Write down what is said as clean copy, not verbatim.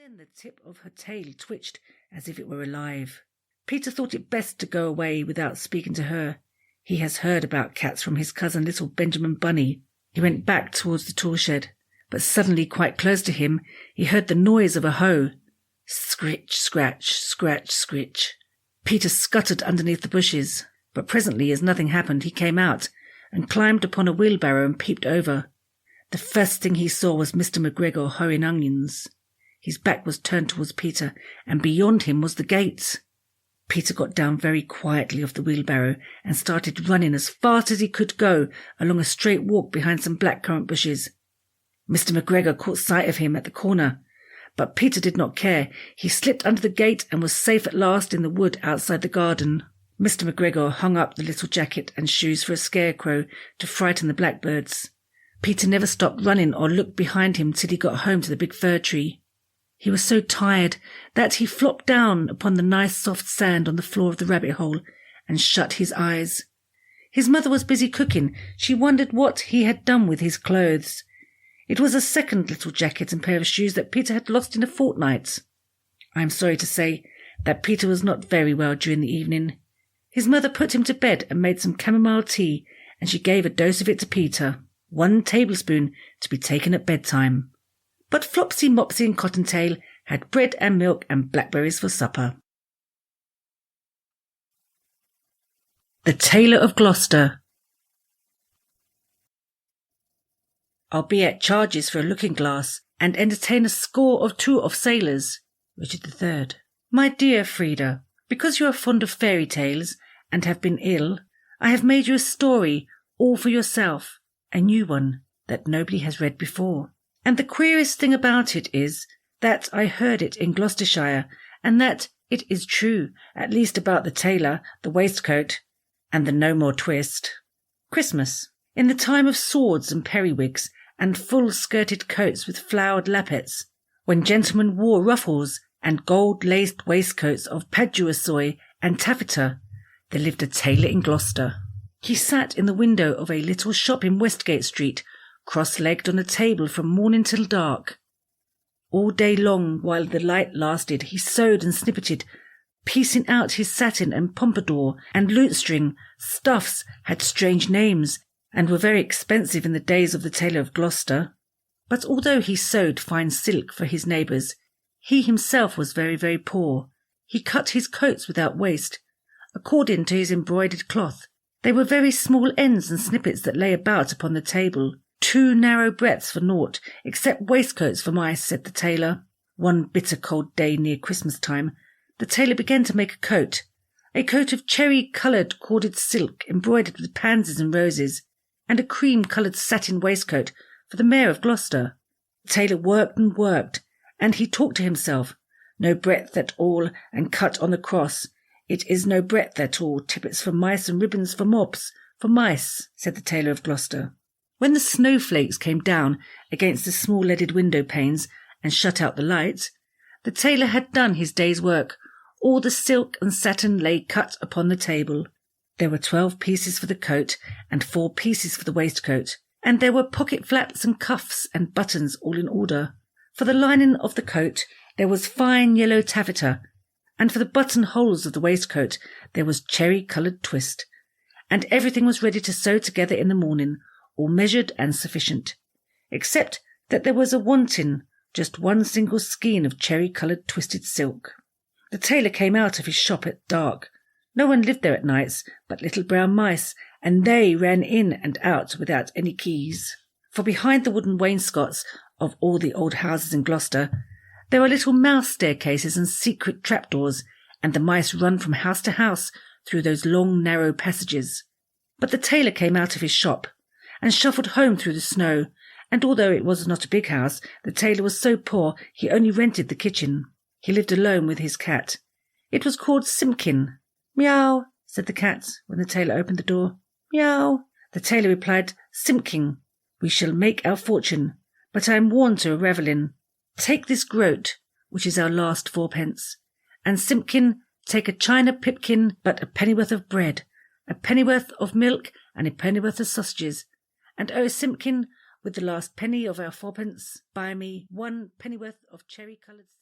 Then the tip of her tail twitched as if it were alive. Peter thought it best to go away without speaking to her. He has heard about cats from his cousin little Benjamin Bunny. He went back towards the tool shed, but suddenly quite close to him he heard the noise of a hoe. Scritch, scratch, scratch, scritch. Peter scuttered underneath the bushes, but presently, as nothing happened, he came out and climbed upon a wheelbarrow and peeped over. The first thing he saw was Mr. McGregor hoeing onions. His back was turned towards Peter, and beyond him was the gate. Peter got down very quietly off the wheelbarrow and started running as fast as he could go along a straight walk behind some blackcurrant bushes. Mr. McGregor caught sight of him at the corner, but Peter did not care. He slipped under the gate and was safe at last in the wood outside the garden. Mr. McGregor hung up the little jacket and shoes for a scarecrow to frighten the blackbirds. Peter never stopped running or looked behind him till he got home to the big fir tree. He was so tired that he flopped down upon the nice soft sand on the floor of the rabbit hole and shut his eyes. His mother was busy cooking. She wondered what he had done with his clothes. It was a second little jacket and pair of shoes that Peter had lost in a fortnight. I am sorry to say that Peter was not very well during the evening. His mother put him to bed and made some chamomile tea, and she gave a dose of it to Peter, 1 tablespoon to be taken at bedtime. But Flopsy, Mopsy and Cottontail had bread and milk and blackberries for supper. The Tailor of Gloucester. I'll be at charges for a looking-glass and entertain a score or 2 of sailors. Richard III. My dear Frida, because you are fond of fairy tales and have been ill, I have made you a story all for yourself, a new one that nobody has read before. And the queerest thing about it is that I heard it in Gloucestershire, and that it is true, at least about the tailor, the waistcoat, and the no more twist. Christmas. In the time of swords and periwigs, and full-skirted coats with flowered lappets, when gentlemen wore ruffles and gold-laced waistcoats of paduasoy and taffeta, there lived a tailor in Gloucester. He sat in the window of a little shop in Westgate Street, cross-legged on a table from morning till dark. All day long, while the light lasted, he sewed and snippeted, piecing out his satin and pompadour and lutestring. Stuffs had strange names, and were very expensive in the days of the Tailor of Gloucester. But although he sewed fine silk for his neighbours, he himself was very, very poor. He cut his coats without waste, according to his embroidered cloth. They were very small ends and snippets that lay about upon the table. 2 narrow breadths for naught, except waistcoats for mice, said the tailor. One bitter cold day near Christmas time, the tailor began to make a coat of cherry-coloured corded silk embroidered with pansies and roses, and a cream-coloured satin waistcoat for the Mayor of Gloucester. The tailor worked and worked, and he talked to himself. No breadth at all, and cut on the cross. It is no breadth at all, tippets for mice and ribbons for mobs, for mice, said the Tailor of Gloucester. When the snowflakes came down against the small leaded window panes and shut out the light, the tailor had done his day's work. All the silk and satin lay cut upon the table. There were 12 pieces for the coat and 4 pieces for the waistcoat, and there were pocket flaps and cuffs and buttons all in order. For the lining of the coat there was fine yellow taffeta, and for the buttonholes of the waistcoat there was cherry-coloured twist, and everything was ready to sew together in the morning, all measured and sufficient, except that there was a wanting, just 1 single skein of cherry-coloured twisted silk. The tailor came out of his shop at dark. No one lived there at nights but little brown mice, and they ran in and out without any keys. For behind the wooden wainscots of all the old houses in Gloucester there are little mouse staircases and secret trapdoors, and the mice run from house to house through those long narrow passages. But the tailor came out of his shop and shuffled home through the snow, and although it was not a big house, the tailor was so poor he only rented the kitchen. He lived alone with his cat. It was called Simpkin. "Meow," said the cat when the tailor opened the door. "Meow." The tailor replied, "Simpkin, we shall make our fortune, but I am worn to a revelling. Take this groat, which is our last 4pence, and Simpkin, take a china pipkin, but a pennyworth of bread, a pennyworth of milk, and a pennyworth of sausages. And oh, Simpkin, with the last penny of our 4pence, buy me 1 pennyworth of cherry-coloured silk."